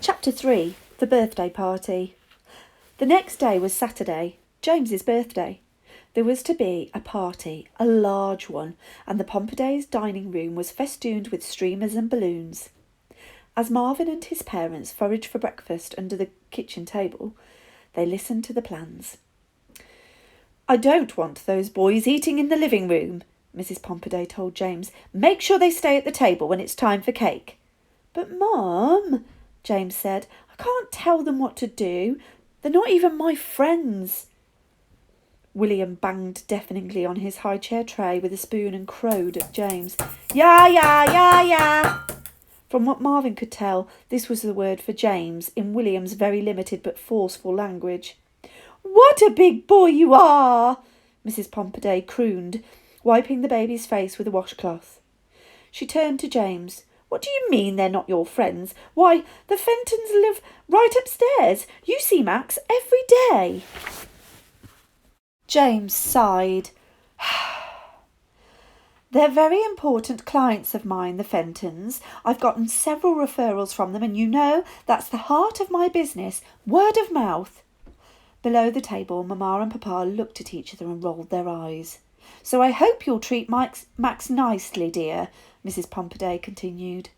Chapter 3. The Birthday Party. The next day was Saturday, James's birthday. There was to be a party, a large one, and the Pompaday's dining room was festooned with streamers and balloons. As Marvin and his parents foraged for breakfast under the kitchen table, they listened to the plans. "I don't want those boys eating in the living room," Mrs. Pompaday told James. "Make sure they stay at the table when it's time for cake." "But, Mum," James said, "I can't tell them what to do. They're not even my friends." William banged deafeningly on his high chair tray with a spoon and crowed at James. "Ya, ya, ya, ya!" From what Marvin could tell, this was the word for James in William's very limited but forceful language. "What a big boy you are!" Mrs. Pompaday crooned, wiping the baby's face with a washcloth. She turned to James. "What do you mean they're not your friends? Why, the Fentons live right upstairs. You see Max every day." James sighed. "They're very important clients of mine, the Fentons. I've gotten several referrals from them, and you know that's the heart of my business, word of mouth." Below the table, Mamma and Papa looked at each other and rolled their eyes. "So I hope you'll treat Max nicely, dear," Mrs. Pompaday continued.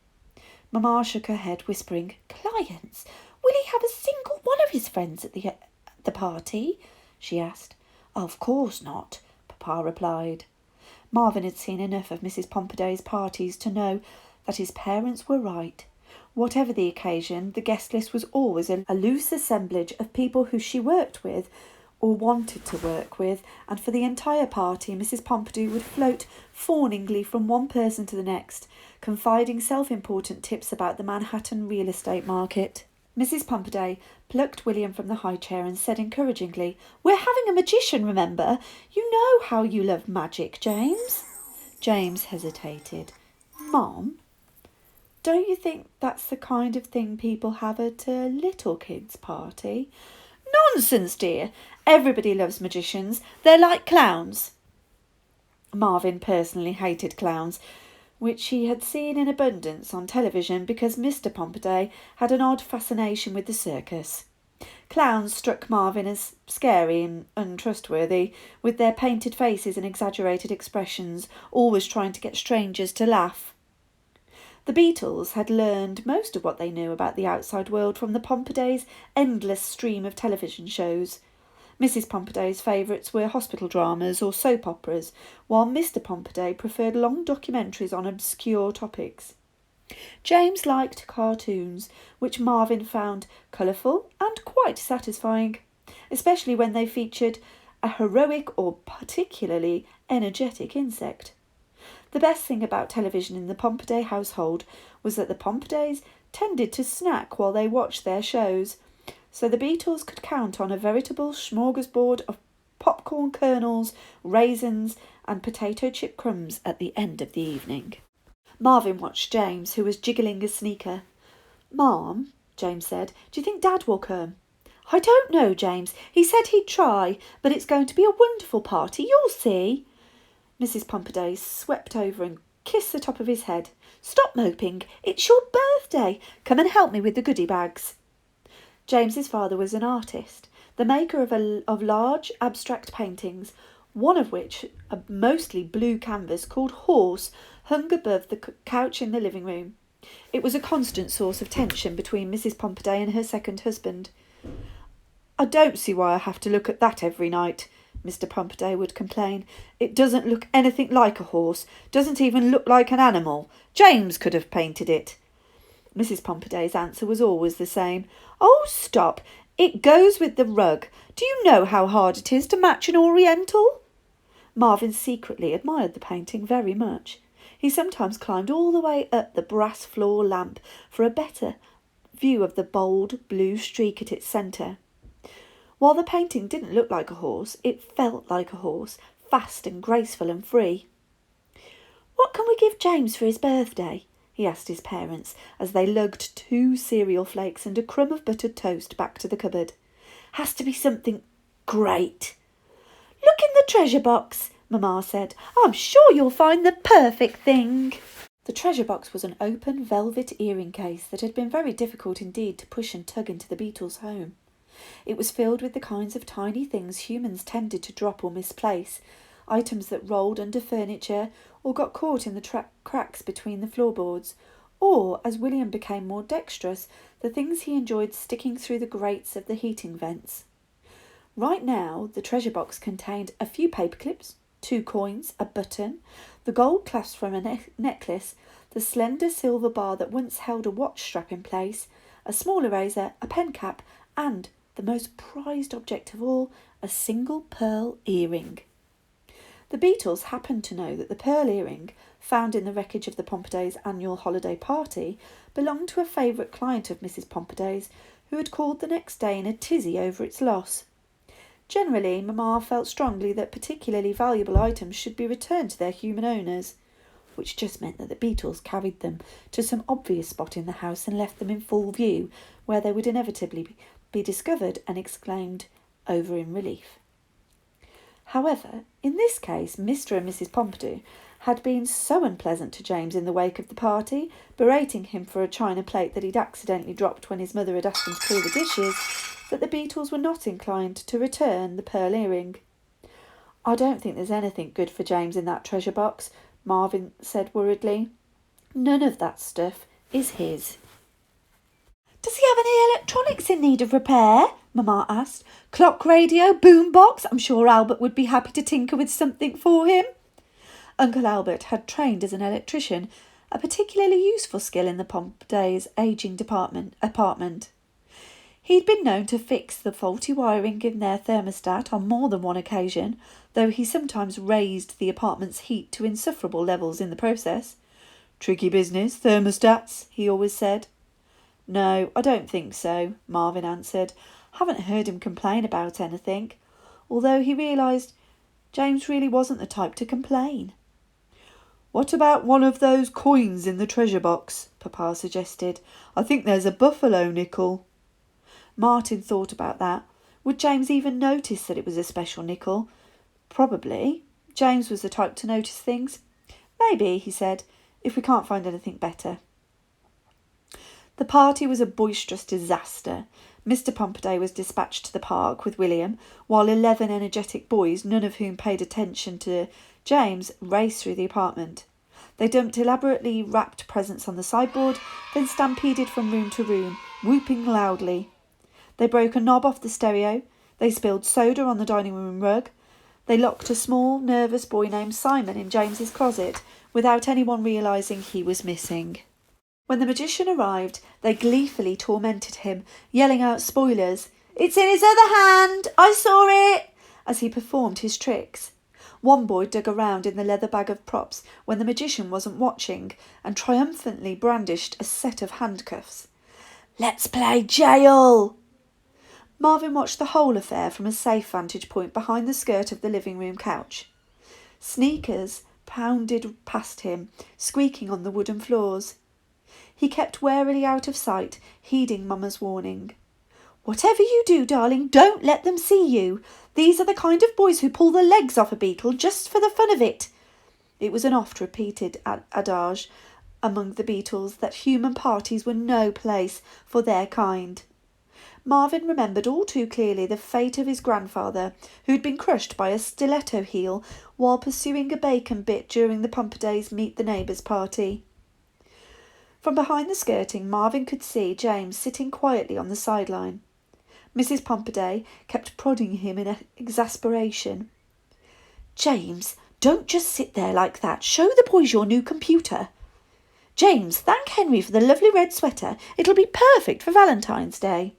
Mamma shook her head, whispering, "Clients? Will he have a single one of his friends at the party?" she asked. "Of course not," Papa replied. Marvin had seen enough of Mrs. Pompaday's parties to know that his parents were right. Whatever the occasion, the guest list was always a loose assemblage of people who she worked with or wanted to work with, and for the entire party Mrs. Pompaday would float fawningly from one person to the next, confiding self-important tips about the Manhattan real estate market. Mrs. Pompaday plucked William from the high chair and said encouragingly, "We're having a magician, remember? You know how you love magic, James." James hesitated. "Mom, don't you think that's the kind of thing people have at a little kid's party?" "Nonsense, dear. Everybody loves magicians. They're like clowns." Marvin personally hated clowns, which he had seen in abundance on television because Mr. Pompaday had an odd fascination with the circus. Clowns struck Marvin as scary and untrustworthy, with their painted faces and exaggerated expressions, always trying to get strangers to laugh. The Beatles had learned most of what they knew about the outside world from the Pompaday's endless stream of television shows. Mrs. Pompaday's favourites were hospital dramas or soap operas, while Mr. Pompaday preferred long documentaries on obscure topics. James liked cartoons, which Marvin found colourful and quite satisfying, especially when they featured a heroic or particularly energetic insect. The best thing about television in the Pompaday household was that the Pompadays tended to snack while they watched their shows, so the Beatles could count on a veritable smorgasbord of popcorn kernels, raisins and potato chip crumbs at the end of the evening. Marvin watched James, who was jiggling a sneaker. "Mom," James said, "do you think Dad will come?" "I don't know, James. He said he'd try, but it's going to be a wonderful party. You'll see." Mrs. Pompaday swept over and kissed the top of his head. "Stop moping. It's your birthday. Come and help me with the goodie bags." James's father was an artist, the maker of large abstract paintings, one of which, a mostly blue canvas called Horse, hung above the couch in the living room. It was a constant source of tension between Mrs. Pompaday and her second husband. "I don't see why I have to look at that every night," Mr. Pompaday would complain. "It doesn't look anything like a horse, doesn't even look like an animal. James could have painted it." Mrs. Pompaday's answer was always the same. "Oh, stop. It goes with the rug. Do you know how hard it is to match an Oriental?" Marvin secretly admired the painting very much. He sometimes climbed all the way up the brass floor lamp for a better view of the bold blue streak at its centre. While the painting didn't look like a horse, it felt like a horse, fast and graceful and free. "What can we give James for his birthday?" he asked his parents, as they lugged 2 cereal flakes and a crumb of buttered toast back to the cupboard. "Has to be something great." "Look in the treasure box," Mamma said. "I'm sure you'll find the perfect thing." The treasure box was an open velvet earring case that had been very difficult indeed to push and tug into the Beatles' home. It was filled with the kinds of tiny things humans tended to drop or misplace, items that rolled under furniture or got caught in the cracks between the floorboards, or, as William became more dexterous, the things he enjoyed sticking through the grates of the heating vents. Right now, the treasure box contained a few paper clips, 2 coins, a button, the gold clasp from a necklace, the slender silver bar that once held a watch strap in place, a small eraser, a pen cap, and, the most prized object of all, a single pearl earring. The Beatles happened to know that the pearl earring, found in the wreckage of the Pompaday's annual holiday party, belonged to a favourite client of Mrs. Pompaday's, who had called the next day in a tizzy over its loss. Generally, Mamma felt strongly that particularly valuable items should be returned to their human owners, which just meant that the Beatles carried them to some obvious spot in the house and left them in full view, where they would inevitably be discovered and exclaimed over in relief. However, in this case, Mr. and Mrs. Pompadour had been so unpleasant to James in the wake of the party, berating him for a china plate that he'd accidentally dropped when his mother had asked him to clear the dishes, that the Beatles were not inclined to return the pearl earring. "I don't think there's anything good for James in that treasure box," Marvin said worriedly. "None of that stuff is his." "Does he have any electronics in need of repair?" Mamma asked. "Clock, radio, boom box? I'm sure Albert would be happy to tinker with something for him." Uncle Albert had trained as an electrician, a particularly useful skill in the Pompadays' ageing apartment. He'd been known to fix the faulty wiring in their thermostat on more than one occasion, though he sometimes raised the apartment's heat to insufferable levels in the process. "Tricky business, thermostats," he always said. "No, I don't think so," Marvin answered. "Haven't heard him complain about anything," although he realised James really wasn't the type to complain. "What about one of those coins in the treasure box?" Papa suggested. "I think there's a buffalo nickel." Martin thought about that. Would James even notice that it was a special nickel? Probably. James was the type to notice things. "Maybe," he said, "if we can't find anything better." The party was a boisterous disaster. Mr. Pompaday was dispatched to the park with William, while 11 energetic boys, none of whom paid attention to James, raced through the apartment. They dumped elaborately wrapped presents on the sideboard, then stampeded from room to room, whooping loudly. They broke a knob off the stereo. They spilled soda on the dining room rug. They locked a small, nervous boy named Simon in James's closet, without anyone realising he was missing. When the magician arrived, they gleefully tormented him, yelling out spoilers. "It's in his other hand! I saw it!" as he performed his tricks. One boy dug around in the leather bag of props when the magician wasn't watching and triumphantly brandished a set of handcuffs. "Let's play jail!" Marvin watched the whole affair from a safe vantage point behind the skirt of the living room couch. Sneakers pounded past him, squeaking on the wooden floors. He kept warily out of sight, heeding Mama's warning. "Whatever you do, darling, don't let them see you. These are the kind of boys who pull the legs off a beetle just for the fun of it." It was an oft-repeated adage among the Beatles that human parties were no place for their kind. Marvin remembered all too clearly the fate of his grandfather, who'd been crushed by a stiletto heel while pursuing a bacon bit during the Pompadays' Meet the Neighbours party. From behind the skirting, Marvin could see James sitting quietly on the sideline. Mrs. Pompaday kept prodding him in exasperation. "James, don't just sit there like that. Show the boys your new computer." "James, thank Henry for the lovely red sweater. It'll be perfect for Valentine's Day."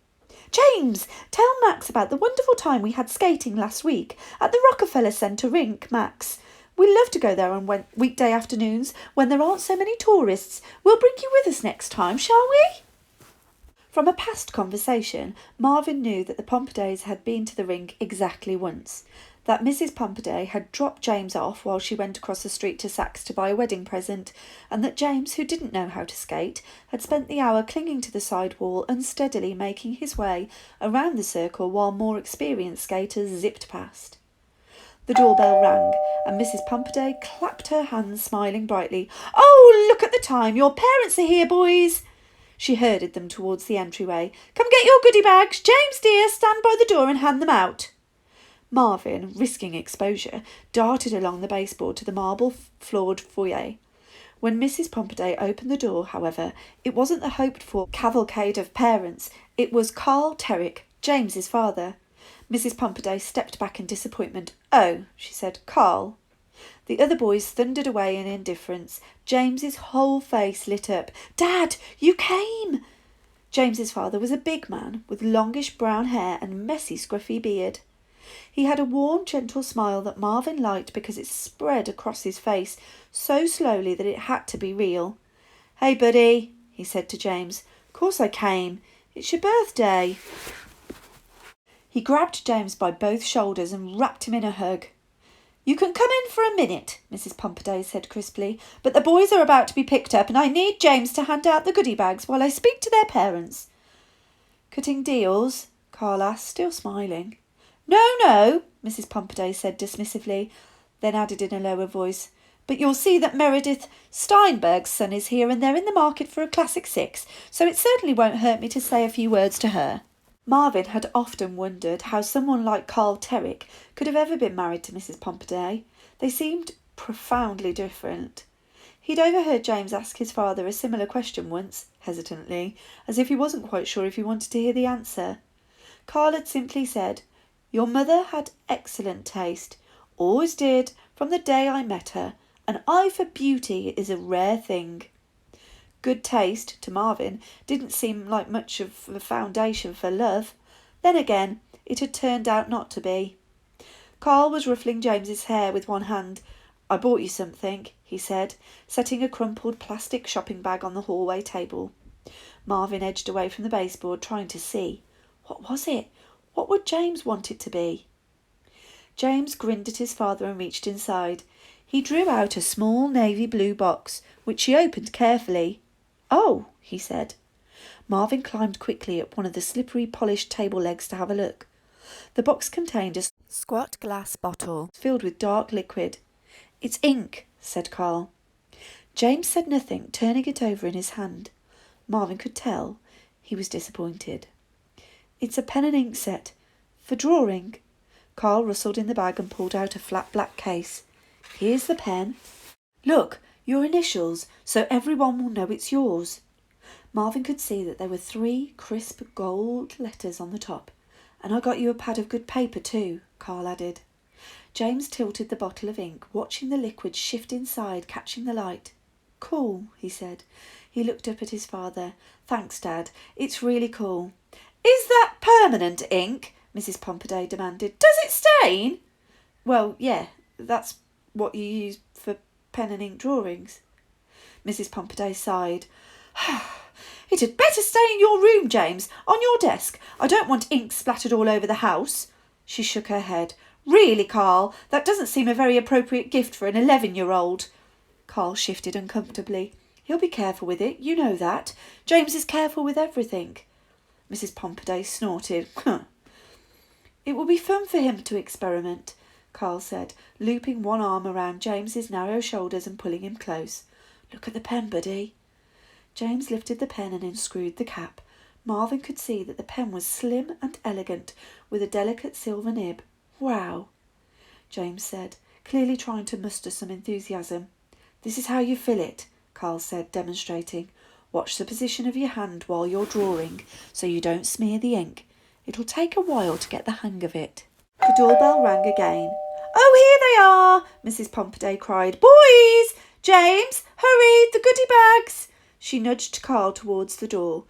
"James, tell Max about the wonderful time we had skating last week at the Rockefeller Centre rink, Max. We love to go there on weekday afternoons when there aren't so many tourists. We'll bring you with us next time, shall we?" From a past conversation, Marvin knew that the Pompadays had been to the rink exactly once, that Mrs. Pompaday had dropped James off while she went across the street to Saks to buy a wedding present, and that James, who didn't know how to skate, had spent the hour clinging to the side wall, unsteadily making his way around the circle while more experienced skaters zipped past. The doorbell rang, and Mrs. Pumperdey clapped her hands, smiling brightly. "Oh, look at the time! Your parents are here, boys!" She herded them towards the entryway. "Come get your goodie bags. James, dear, stand by the door and hand them out." Marvin, risking exposure, darted along the baseboard to the marble-floored foyer. When Mrs. Pumperdey opened the door, however, it wasn't the hoped-for cavalcade of parents. It was Carl Terrick, James's father. Mrs. Pumperdey stepped back in disappointment. "Oh," she said, "Carl." The other boys thundered away in indifference. James's whole face lit up. "Dad, you came!" James's father was a big man with longish brown hair and messy scruffy beard. He had a warm, gentle smile that Marvin liked because it spread across his face so slowly that it had to be real. "Hey, buddy," he said to James. "Course I came. It's your birthday." He grabbed James by both shoulders and wrapped him in a hug. "You can come in for a minute," Mrs. Pumperdey said crisply, "but the boys are about to be picked up and I need James to hand out the goodie bags while I speak to their parents." "Cutting deals?" Carl asked, still smiling. No, Mrs. Pumperdey said dismissively, then added in a lower voice, "but you'll see that Meredith Steinberg's son is here and they're in the market for a Classic 6, so it certainly won't hurt me to say a few words to her." Marvin had often wondered how someone like Carl Terrick could have ever been married to Mrs. Pumperdey. They seemed profoundly different. He'd overheard James ask his father a similar question once, hesitantly, as if he wasn't quite sure if he wanted to hear the answer. Carl had simply said, "Your mother had excellent taste, always did from the day I met her. An eye for beauty is a rare thing." Good taste, to Marvin, didn't seem like much of a foundation for love. Then again, it had turned out not to be. Carl was ruffling James's hair with one hand. "I bought you something," he said, setting a crumpled plastic shopping bag on the hallway table. Marvin edged away from the baseboard, trying to see. What was it? What would James want it to be? James grinned at his father and reached inside. He drew out a small navy blue box, which he opened carefully. "Oh," he said. Marvin climbed quickly up one of the slippery, polished table legs to have a look. The box contained a squat glass bottle filled with dark liquid. "It's ink," said Carl. James said nothing, turning it over in his hand. Marvin could tell he was disappointed. "It's a pen and ink set. For drawing." Carl rustled in the bag and pulled out a flat black case. "Here's the pen. Look, your initials, so everyone will know it's yours." Marvin could see that there were 3 crisp gold letters on the top. "And I got you a pad of good paper too," Carl added. James tilted the bottle of ink, watching the liquid shift inside, catching the light. "Cool," he said. He looked up at his father. "Thanks, Dad. It's really cool." "Is that permanent ink?" Mrs. Pumperdey demanded. "Does it stain?" "Well, yeah, that's what you use for pen and ink drawings." Mrs. Pumperdey sighed. "It had better stay in your room, James, on your desk. I don't want ink splattered all over the house." She shook her head. "Really, Carl, that doesn't seem a very appropriate gift for an 11-year-old. Carl shifted uncomfortably. "He'll be careful with it, you know that. James is careful with everything." Mrs. Pumperdey snorted. "It will be fun for him to experiment," Carl said, looping one arm around James's narrow shoulders and pulling him close. "Look at the pen, buddy." James lifted the pen and unscrewed the cap. Marvin could see that the pen was slim and elegant, with a delicate silver nib. "Wow," James said, clearly trying to muster some enthusiasm. "This is how you fill it," Carl said, demonstrating. "Watch the position of your hand while you're drawing, so you don't smear the ink. It'll take a while to get the hang of it." The doorbell rang again. "Oh, here they are!" Mrs. Pumperdey cried. "Boys! James, hurry, the goodie bags!" She nudged Carl towards the door.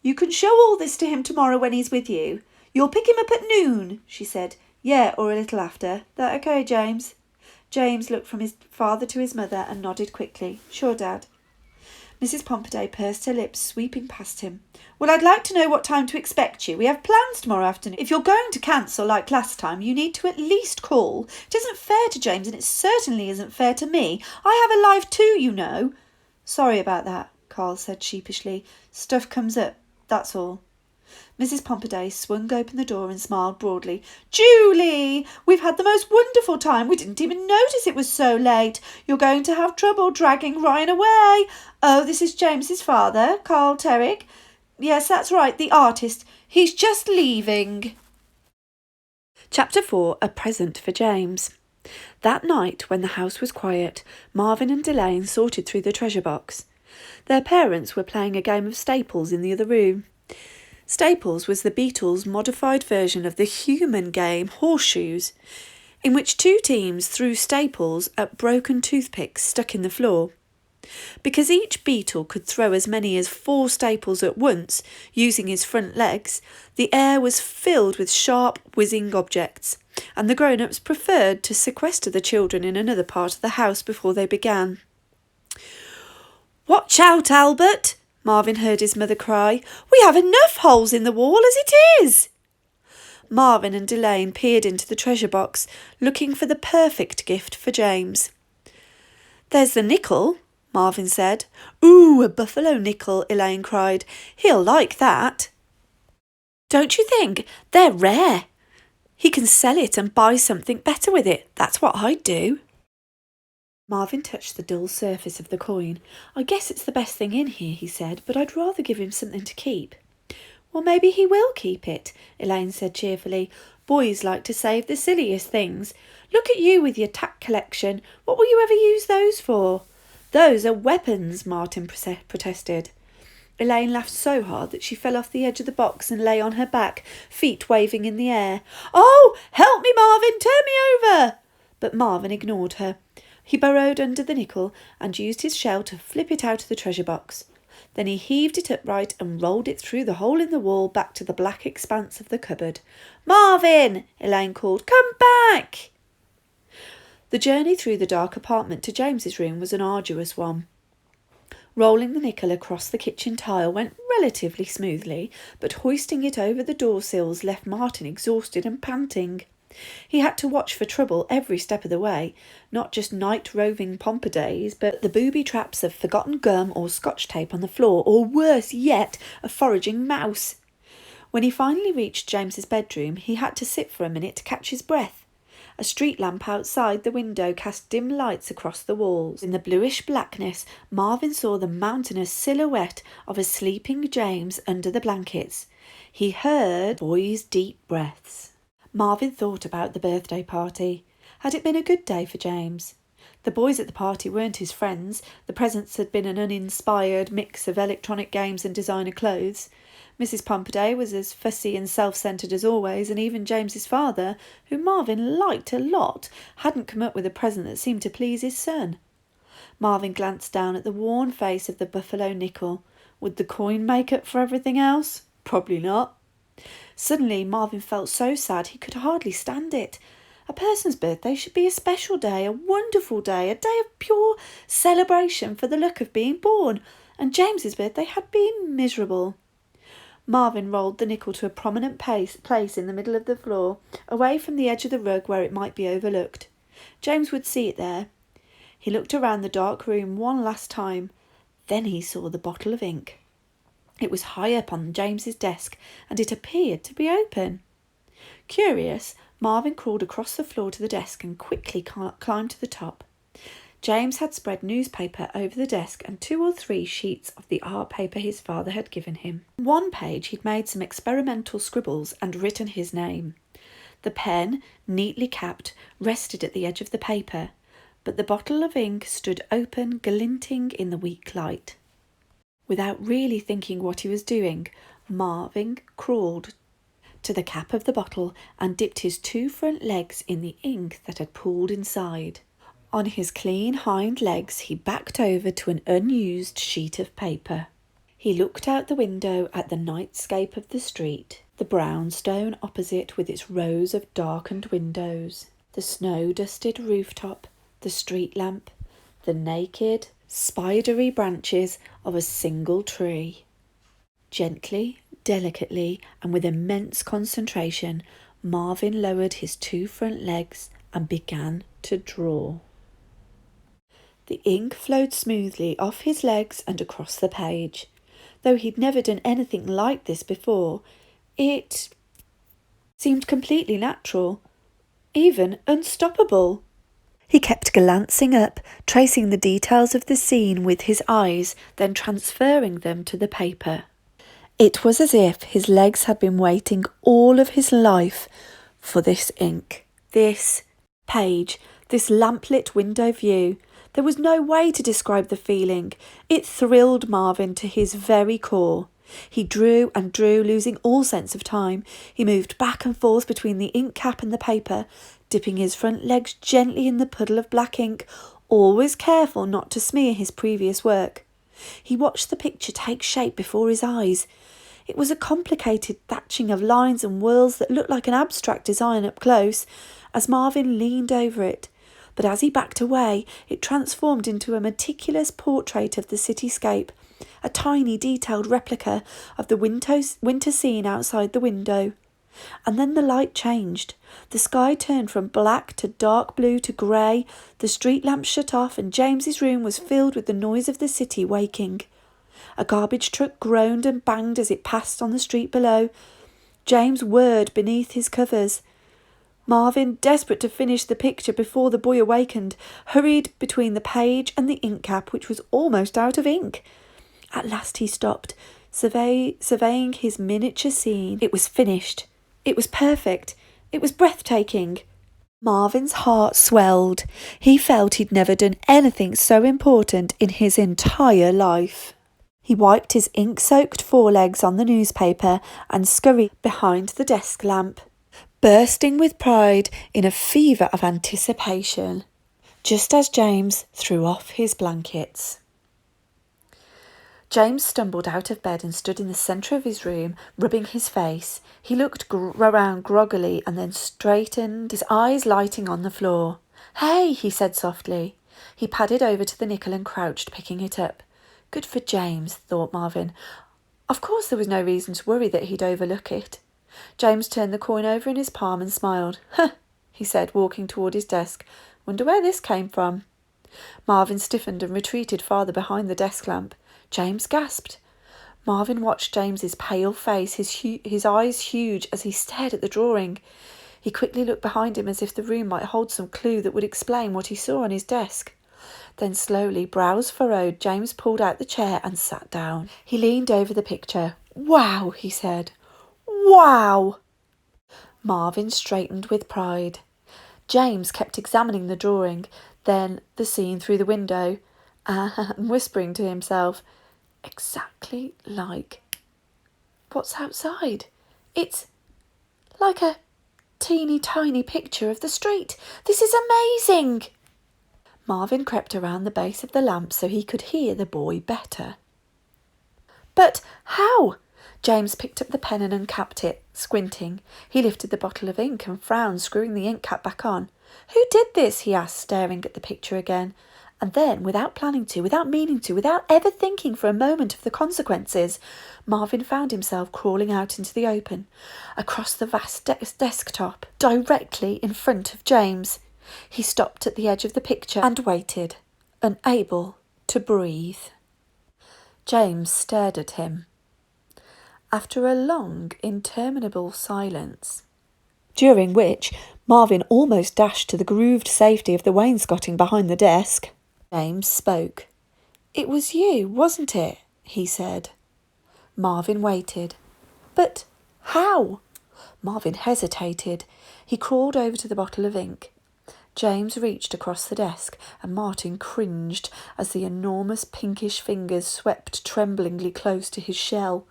"You can show all this to him tomorrow when he's with you. You'll pick him up at noon," she said. "Yeah, or a little after. That okay, James?" James looked from his father to his mother and nodded quickly. "Sure, Dad." Mrs. Pumperdey pursed her lips, sweeping past him. "Well, I'd like to know what time to expect you. We have plans tomorrow afternoon. If you're going to cancel like last time, you need to at least call. It isn't fair to James, and it certainly isn't fair to me. I have a life too, you know." "Sorry about that," Carl said sheepishly. "Stuff comes up, that's all." Mrs. Pompadey swung open the door and smiled broadly. Julie, we've had the most wonderful time. We didn't even notice it was so late. You're going to have trouble dragging Ryan away. Oh, this is James's father, Carl Terrick. Yes, that's right, the artist. He's just leaving. Chapter 4, A Present for James. That night, when the house was quiet, Marvin and Elaine sorted through the treasure box. Their parents were playing a game of Staples in the other room. Staples was the Beatles' modified version of the human game Horseshoes, in which two teams threw staples at broken toothpicks stuck in the floor. Because each beetle could throw as many as 4 staples at once, using his front legs, the air was filled with sharp, whizzing objects, and the grown-ups preferred to sequester the children in another part of the house before they began. "Watch out, Albert!" Marvin heard his mother cry. "We have enough holes in the wall as it is." Marvin and Elaine peered into the treasure box, looking for the perfect gift for James. "There's the nickel," Marvin said. "Ooh, a buffalo nickel," Elaine cried. "He'll like that." "Don't you think? They're rare. He can sell it and buy something better with it. That's what I'd do." Marvin touched the dull surface of the coin. "I guess it's the best thing in here," he said, "but I'd rather give him something to keep." "Well, maybe he will keep it," Elaine said cheerfully. "Boys like to save the silliest things. Look at you with your tack collection. What will you ever use those for?" "Those are weapons," Martin protested. Elaine laughed so hard that she fell off the edge of the box and lay on her back, feet waving in the air. "Oh, help me, Marvin! Turn me over!" But Marvin ignored her. He burrowed under the nickel and used his shell to flip it out of the treasure box. Then he heaved it upright and rolled it through the hole in the wall back to the black expanse of the cupboard. "Marvin!" Elaine called. "Come back!" The journey through the dark apartment to James's room was an arduous one. Rolling the nickel across the kitchen tile went relatively smoothly, but hoisting it over the door sills left Martin exhausted and panting. He had to watch for trouble every step of the way, not just night-roving Pompadours, but the booby traps of forgotten gum or scotch tape on the floor, or worse yet, a foraging mouse. When he finally reached James's bedroom, he had to sit for a minute to catch his breath. A street lamp outside the window cast dim lights across the walls. In the bluish blackness, Marvin saw the mountainous silhouette of a sleeping James under the blankets. He heard boys' deep breaths. Marvin thought about the birthday party. Had it been a good day for James? The boys at the party weren't his friends. The presents had been an uninspired mix of electronic games and designer clothes. Mrs. Pompadey was as fussy and self-centred as always, and even James's father, whom Marvin liked a lot, hadn't come up with a present that seemed to please his son. Marvin glanced down at the worn face of the buffalo nickel. Would the coin make up for everything else? Probably not. Suddenly Marvin felt so sad he could hardly stand it. A person's birthday should be a special day, a wonderful day, a day of pure celebration for the luck of being born, and James's birthday had been miserable. Marvin rolled the nickel to a prominent place in the middle of the floor, away from the edge of the rug where it might be overlooked. James would see it there. He looked around the dark room one last time. Then he saw the bottle of ink. It was high up on James's desk, and it appeared to be open. Curious, Marvin crawled across the floor to the desk and quickly climbed to the top. James had spread newspaper over the desk and 2 or 3 sheets of the art paper his father had given him. On one page he'd made some experimental scribbles and written his name. The pen, neatly capped, rested at the edge of the paper, but the bottle of ink stood open, glinting in the weak light. Without really thinking what he was doing, Marvin crawled to the cap of the bottle and dipped his 2 front legs in the ink that had pooled inside. On his clean hind legs, he backed over to an unused sheet of paper. He looked out the window at the nightscape of the street, the brownstone opposite with its rows of darkened windows, the snow-dusted rooftop, the street lamp, the naked, spidery branches of a single tree. Gently, delicately, and with immense concentration, Marvin lowered his 2 front legs and began to draw. The ink flowed smoothly off his legs and across the page. Though he'd never done anything like this before, It seemed completely natural, even unstoppable. He kept glancing up, tracing the details of the scene with his eyes, then transferring them to the paper. It was as if his legs had been waiting all of his life for this ink, this page, this lamplit window view. There was no way to describe the feeling. It thrilled Marvin to his very core. He drew and drew, losing all sense of time. He moved back and forth between the ink cap and the paper, dipping his front legs gently in the puddle of black ink, always careful not to smear his previous work. He watched the picture take shape before his eyes. It was a complicated thatching of lines and whorls that looked like an abstract design up close, as Marvin leaned over it. But as he backed away, it transformed into a meticulous portrait of the cityscape, a tiny detailed replica of the winter scene outside the window. And then the light changed. The sky turned from black to dark blue to grey, the street lamps shut off, and James's room was filled with the noise of the city waking. A garbage truck groaned and banged as it passed on the street below. James whirred beneath his covers. Marvin, desperate to finish the picture before the boy awakened, hurried between the page and the ink cap, which was almost out of ink. At last he stopped, surveying his miniature scene. It was finished. It was perfect. It was breathtaking. Marvin's heart swelled. He felt he'd never done anything so important in his entire life. He wiped his ink-soaked forelegs on the newspaper and scurried behind the desk lamp, bursting with pride in a fever of anticipation, just as James threw off his blankets. James stumbled out of bed and stood in the centre of his room, rubbing his face. He looked around groggily and then straightened, his eyes lighting on the floor. "Hey," he said softly. He padded over to the nickel and crouched, picking it up. Good for James, thought Marvin. Of course there was no reason to worry that he'd overlook it. James turned the coin over in his palm and smiled. "Huh," he said, walking toward his desk. "Wonder where this came from." Marvin stiffened and retreated farther behind the desk lamp. James gasped. Marvin watched James's pale face, his eyes huge, as he stared at the drawing. He quickly looked behind him as if the room might hold some clue that would explain what he saw on his desk. Then slowly, brows furrowed, James pulled out the chair and sat down. He leaned over the picture. "Wow," he said. "Wow!" Marvin straightened with pride. James kept examining the drawing, then the scene through the window, and whispering to himself, "Exactly like what's outside. It's like a teeny tiny picture of the street. This is amazing!" Marvin crept around the base of the lamp so he could hear the boy better. "But how?" James picked up the pen and uncapped it, squinting. He lifted the bottle of ink and frowned, screwing the ink cap back on. "Who did this?" he asked, staring at the picture again. And then, without planning to, without meaning to, without ever thinking for a moment of the consequences, Marvin found himself crawling out into the open, across the vast desktop, directly in front of James. He stopped at the edge of the picture and waited, unable to breathe. James stared at him. After a long, interminable silence, during which Marvin almost dashed to the grooved safety of the wainscoting behind the desk, James spoke. "It was you, wasn't it?" he said. Marvin waited. "But how?" Marvin hesitated. He crawled over to the bottle of ink. James reached across the desk, and Martin cringed as the enormous pinkish fingers swept tremblingly close to his shell.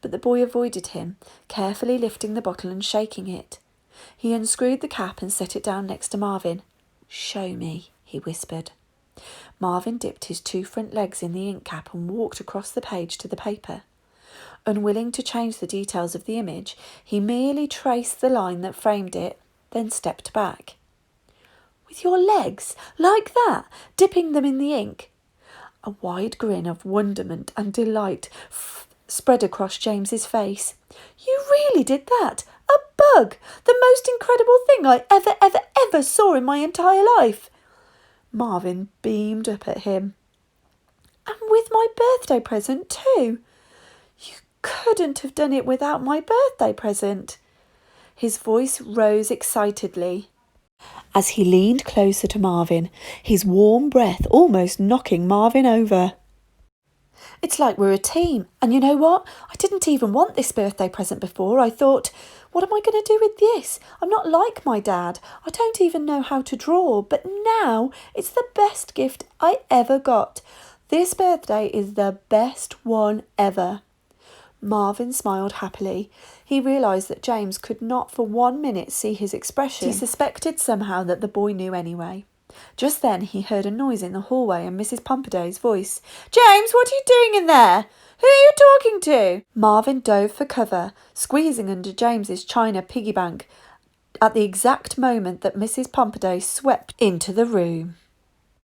But the boy avoided him, carefully lifting the bottle and shaking it. He unscrewed the cap and set it down next to Marvin. "Show me," he whispered. Marvin dipped his two front legs in the ink cap and walked across the page to the paper. Unwilling to change the details of the image, he merely traced the line that framed it, then stepped back. "With your legs? Like that? Dipping them in the ink?" A wide grin of wonderment and delight spread across James's face. "You really did that? A bug! The most incredible thing I ever saw in my entire life!" Marvin beamed up at him. "And with my birthday present too. You couldn't have done it without my birthday present." His voice rose excitedly as he leaned closer to Marvin, his warm breath almost knocking Marvin over. "It's like we're a team. And you know what? I didn't even want this birthday present before. I thought, what am I going to do with this? I'm not like my dad. I don't even know how to draw. But now it's the best gift I ever got. This birthday is the best one ever." Marvin smiled happily. He realised that James could not for 1 minute see his expression. He suspected somehow that the boy knew anyway. Just then he heard a noise in the hallway and Mrs. Pumperday's voice. "James, what are you doing in there? Who are you talking to?" Marvin dove for cover, squeezing under James's china piggy bank at the exact moment that Mrs. Pumperday swept into the room.